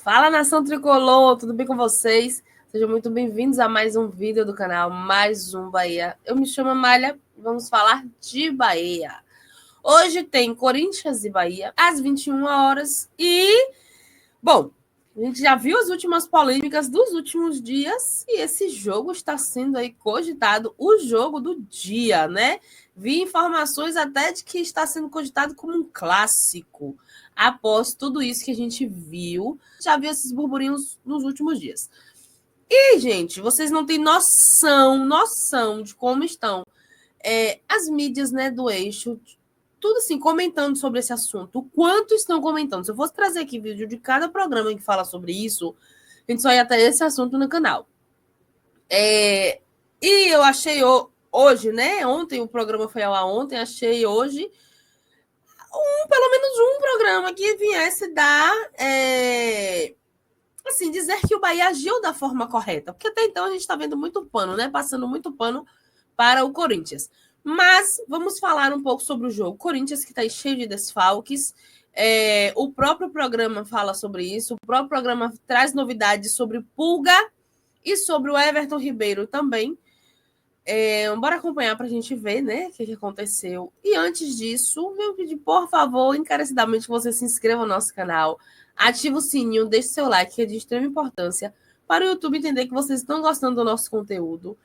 Fala, nação tricolor, tudo bem com vocês? Sejam muito bem-vindos a mais um vídeo do canal, mais um Bahia. Eu me chamo Amália e vamos falar de Bahia. Hoje tem Corinthians e Bahia às 21 horas e, bom, a gente já viu as últimas polêmicas dos últimos dias e esse jogo está sendo aí cogitado o jogo do dia, né? Vi informações até de que está sendo cogitado como um clássico. Após tudo isso que a gente viu, já viu esses burburinhos nos últimos dias. E, gente, vocês não têm noção de como estão as mídias, né, do eixo, tudo assim, comentando sobre esse assunto. O quanto estão comentando. Se eu fosse trazer aqui vídeo de cada programa que fala sobre isso, a gente só ia ter esse assunto no canal. E eu achei hoje, né, ontem, o programa foi ao ar ontem, achei hoje pelo menos um programa que viesse dar, assim, dizer que o Bahia agiu da forma correta. Porque até então a gente está vendo muito pano, né? Passando muito pano para o Corinthians. Mas vamos falar um pouco sobre o jogo. Corinthians que está cheio de desfalques. O próprio programa fala sobre isso. O próprio programa traz novidades sobre Pulga e sobre o Everton Ribeiro também. Bora acompanhar para a gente ver, né, o que aconteceu. E antes disso, eu pedi, por favor, encarecidamente, que você se inscreva no nosso canal, ative o sininho, deixe seu like, que é de extrema importância, para o YouTube entender que vocês estão gostando do nosso conteúdo.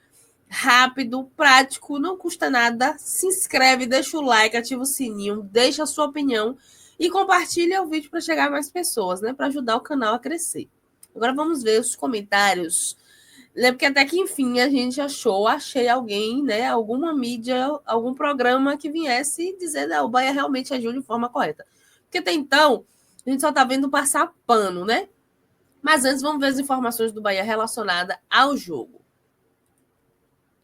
Rápido, prático, não custa nada. Se inscreve, deixa o like, ativa o sininho, deixa a sua opinião e compartilha o vídeo para chegar a mais pessoas, né, para ajudar o canal a crescer. Agora vamos ver os comentários. Porque até que, enfim, a gente achei alguém, né, alguma mídia, algum programa que viesse dizer que o Bahia realmente agiu de forma correta. Porque até então, a gente só está vendo passar pano, né? Mas antes, vamos ver as informações do Bahia relacionadas ao jogo.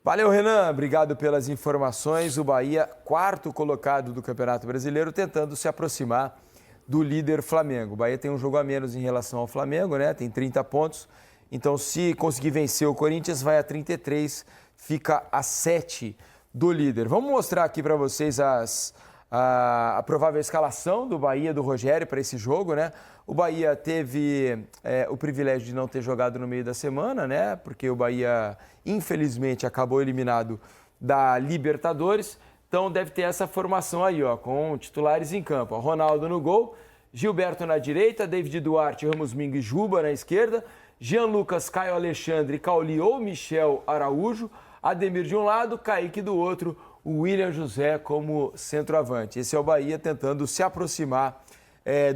Valeu, Renan. Obrigado pelas informações. O Bahia, quarto colocado do Campeonato Brasileiro, tentando se aproximar do líder Flamengo. O Bahia tem um jogo a menos em relação ao Flamengo, né? Tem 30 pontos. Então, se conseguir vencer o Corinthians, vai a 33, fica a 7 do líder. Vamos mostrar aqui para vocês a provável escalação do Bahia, do Rogério, para esse jogo, né? O Bahia teve o privilégio de não ter jogado no meio da semana, né? Porque o Bahia, infelizmente, acabou eliminado da Libertadores. Então, deve ter essa formação aí, ó, com titulares em campo. Ó, Ronaldo no gol, Gilberto na direita, David Duarte, Ramos Mingo e Juba na esquerda, Jean Lucas, Caio Alexandre, Cauli ou Michel Araújo, Ademir de um lado, Kaique do outro, o William José como centroavante. Esse é o Bahia tentando se aproximar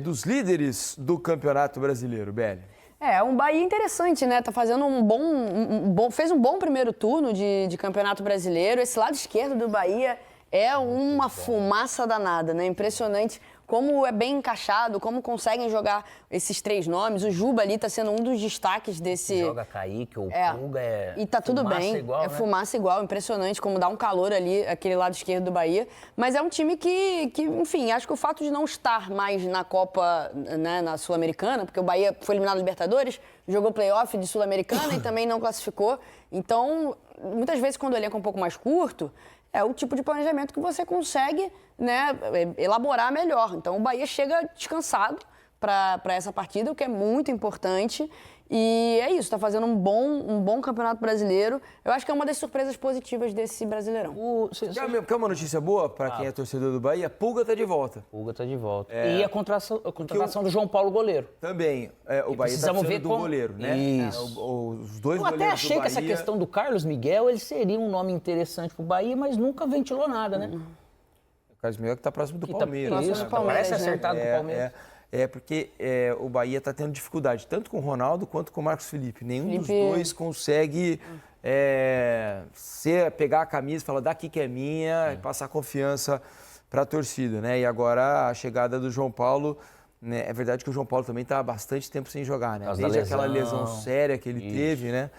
dos líderes do Campeonato Brasileiro, Belly. Um Bahia interessante, né? Tá fazendo fez um bom primeiro turno de Campeonato Brasileiro. Esse lado esquerdo do Bahia é uma fumaça danada, né? Impressionante como é bem encaixado, como conseguem jogar esses três nomes. O Juba ali tá sendo um dos destaques desse... Joga Kaique, o Pulga E tá tudo bem, igual, né? Fumaça igual, impressionante como dá um calor ali, aquele lado esquerdo do Bahia. Mas é um time que, enfim, acho que o fato de não estar mais na Copa, né, na Sul-Americana, porque o Bahia foi eliminado da Libertadores, jogou playoff de Sul-Americana e também não classificou. Então, muitas vezes quando o elenco é um pouco mais curto, é o tipo de planejamento que você consegue, né, elaborar melhor. Então, o Bahia chega descansado para essa partida, o que é muito importante. E é isso, está fazendo um bom Campeonato Brasileiro. Eu acho que é uma das surpresas positivas desse Brasileirão. Quer uma notícia boa para quem é torcedor do Bahia? Pulga está de volta. Pulga está de volta. E a contratação do João Paulo, goleiro. Também. O Bahia está precisando do goleiro, né? Isso. Os dois Eu goleiros até achei do que essa Bahia... questão do Carlos Miguel, ele seria um nome interessante para o Bahia, mas nunca ventilou nada, né? O Carlos Miguel que está próximo do Palmeiras. Próximo do Palmeiras, parece acertado com o Palmeiras. Porque o Bahia está tendo dificuldade, tanto com o Ronaldo quanto com o Marcos Felipe. Nenhum dos dois consegue pegar a camisa e falar, daqui que é minha, e passar confiança para a torcida, né? E agora a chegada do João Paulo, né? É verdade que o João Paulo também está há bastante tempo sem jogar, né? Desde aquela lesão séria que ele teve, né?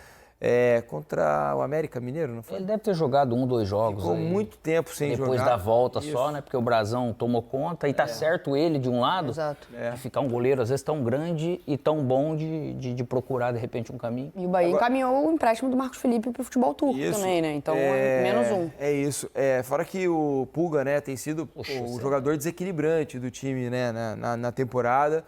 Contra o América Mineiro, não foi? Ele deve ter jogado 1, 2 jogos. Ficou muito tempo sem jogar. Depois da volta só, né? Porque o Brasão tomou conta e tá certo ele de um lado. Exato. De ficar um goleiro às vezes tão grande e tão bom de procurar de repente um caminho. E o Bahia encaminhou o empréstimo do Marcos Felipe para o futebol turco também, né? Então, menos um. É isso. Fora que o Pulga, né, tem sido o jogador desequilibrante do time, né, na temporada.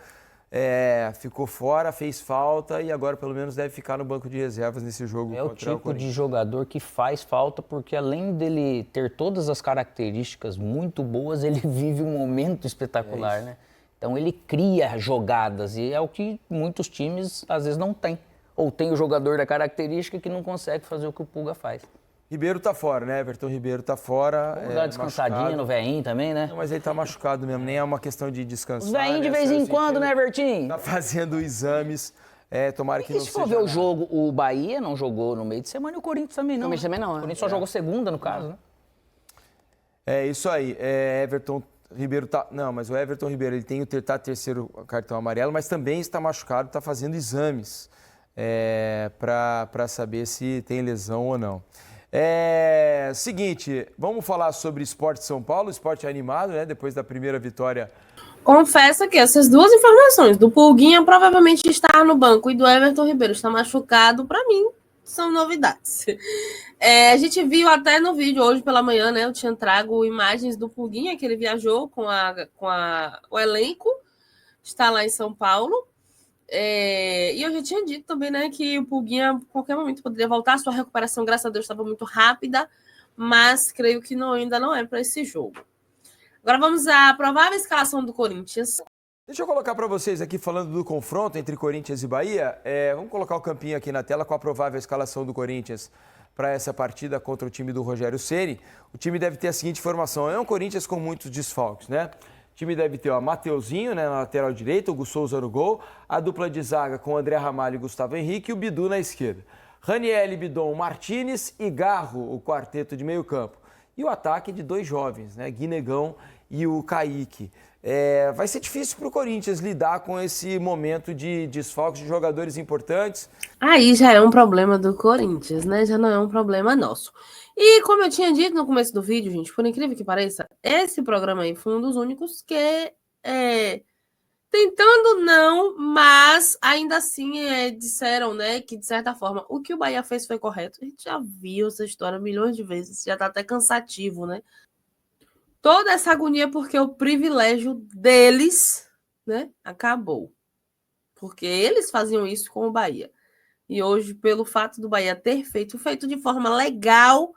ficou fora, fez falta e agora pelo menos deve ficar no banco de reservas nesse jogo É o contra o tipo Corinthians. de jogador que faz falta porque além dele ter todas as características muito boas, ele vive um momento espetacular, né? Então ele cria jogadas e é o que muitos times às vezes não têm. Ou tem o jogador da característica que não consegue fazer o que o Pulga faz. Ribeiro tá fora, né? Everton Ribeiro tá fora. Vamos dar uma descansadinha machucado. no veinho também, né? Não, mas ele tá machucado mesmo, nem é uma questão de descansar. Os veinhos de né? vez em Saiu quando, sentindo- né, Bertinho? Tá fazendo exames. Tomara que E não se seja for ver o nada. jogo, o Bahia não jogou no meio de semana e o Corinthians também não. Corinthians também não, O Corinthians só jogou segunda, no caso, né? É isso aí. Everton Ribeiro tá. Não, mas o Everton Ribeiro ele tem o terceiro cartão amarelo, mas também está machucado, está fazendo exames para saber se tem lesão ou não. Seguinte, vamos falar sobre Sport São Paulo, esporte animado, né? Depois da primeira vitória. Confesso que essas duas informações, do Pulguinha provavelmente estar no banco e do Everton Ribeiro estar machucado, para mim, são novidades. A gente viu até no vídeo hoje pela manhã, né? Eu tinha trago imagens do Pulguinha, que ele viajou com o elenco, está lá em São Paulo. E eu já tinha dito também, né, que o Pulguinha a qualquer momento poderia voltar. Sua recuperação, graças a Deus, estava muito rápida, mas creio que ainda não é para esse jogo. Agora vamos à provável escalação do Corinthians. Deixa eu colocar para vocês aqui, falando do confronto entre Corinthians e Bahia. Vamos colocar o campinho aqui na tela com a provável escalação do Corinthians para essa partida contra o time do Rogério Ceni. O time deve ter a seguinte formação. É um Corinthians com muitos desfalques, né? O time deve ter o Mateuzinho, né, na lateral direita, o Hugo Souza no gol, a dupla de zaga com André Ramalho e Gustavo Henrique e o Bidu na esquerda. Raniel, Bidon, Martinez e Garro, o quarteto de meio campo. E o ataque de dois jovens, né, Guinegão e o Kaique. Vai ser difícil para o Corinthians lidar com esse momento de desfalques de jogadores importantes. Aí já é um problema do Corinthians, né? Já não é um problema nosso. E como eu tinha dito no começo do vídeo, gente, por incrível que pareça, esse programa aí foi um dos únicos que tentando não, mas ainda assim disseram, né, que de certa forma o que o Bahia fez foi correto. A gente já viu essa história milhões de vezes, já tá até cansativo, né? Toda essa agonia porque o privilégio deles, né, acabou. Porque eles faziam isso com o Bahia. E hoje, pelo fato do Bahia ter feito de forma legal,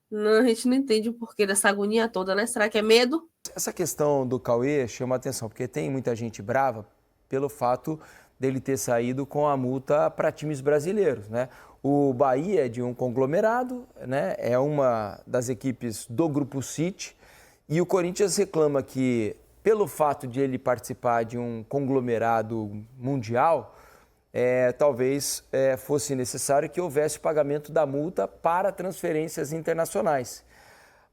a gente não entende o porquê dessa agonia toda, né? Será que é medo? Essa questão do Cauê chama atenção, porque tem muita gente brava pelo fato dele ter saído com a multa para times brasileiros, né? O Bahia é de um conglomerado, né? É uma das equipes do Grupo City, e o Corinthians reclama que, pelo fato de ele participar de um conglomerado mundial, talvez fosse necessário que houvesse pagamento da multa para transferências internacionais.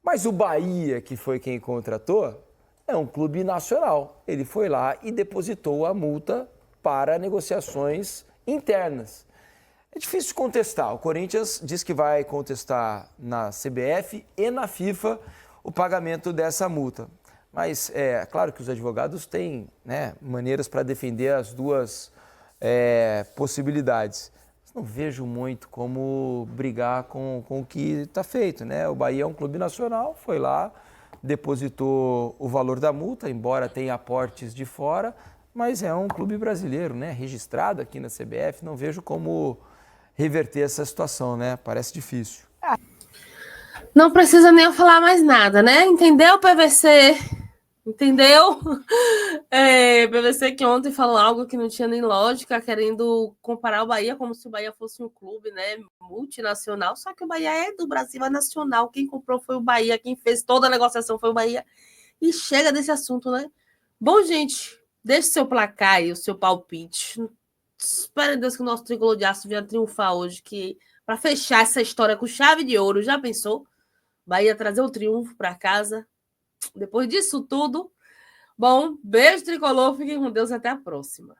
Mas o Bahia, que foi quem contratou, é um clube nacional. Ele foi lá e depositou a multa para negociações internas. É difícil contestar. O Corinthians diz que vai contestar na CBF e na FIFA o pagamento dessa multa. Mas é claro que os advogados têm, né, maneiras para defender as duas possibilidades. Não vejo muito como brigar com o que está feito, né? O Bahia é um clube nacional, foi lá, depositou o valor da multa, embora tenha aportes de fora, mas é um clube brasileiro, né? Registrado aqui na CBF, não vejo como reverter essa situação, né? Parece difícil. Não precisa nem eu falar mais nada, né? Entendeu, PVC? Entendeu? PVC que ontem falou algo que não tinha nem lógica, querendo comparar o Bahia como se o Bahia fosse um clube, né, multinacional, só que o Bahia é do Brasil, é nacional, quem comprou foi o Bahia, quem fez toda a negociação foi o Bahia, e chega desse assunto, né? Bom, gente, deixe seu placar e o seu palpite, espere Deus que o nosso tricolor de aço venha triunfar hoje, que para fechar essa história com chave de ouro, já pensou? Bahia trazer o triunfo para casa. Depois disso tudo, bom, beijo tricolor, fiquem com Deus, até a próxima.